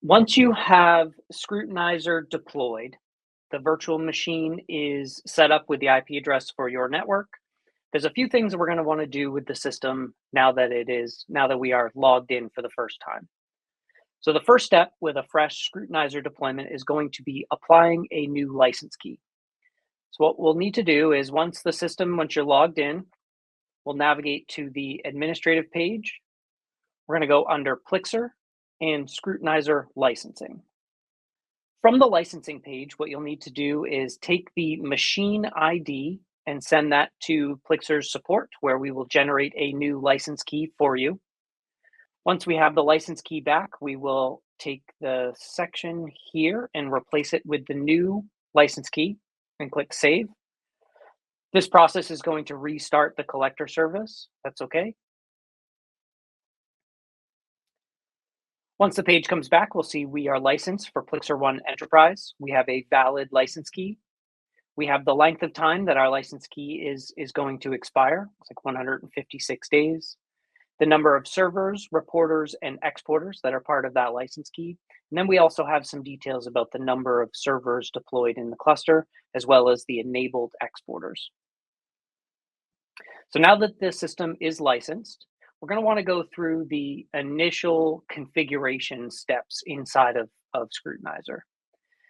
Once you have Scrutinizer deployed, the virtual machine is set up with the IP address for your network. There's a few things that we're going to want to do with the system now that we are logged in for the first time. So the first step with a fresh Scrutinizer deployment is going to be applying a new license key. So what we'll need to do is once you're logged in, we'll navigate to the administrative page. We're going to go under Plixer and Scrutinizer licensing. From the licensing page, what you'll need to do is take the machine ID and send that to Plixer's support, where we will generate a new license key for you. Once we have the license key back, we will take the section here and replace it with the new license key and click Save. This process is going to restart the collector service. That's okay. Once the page comes back, we'll see we are licensed for Plixer One Enterprise. We have a valid license key. We have the length of time that our license key is going to expire. It's like 156 days. The number of servers, reporters, and exporters that are part of that license key. And then we also have some details about the number of servers deployed in the cluster, as well as the enabled exporters. So now that the system is licensed, we're going to want to go through the initial configuration steps inside of Scrutinizer.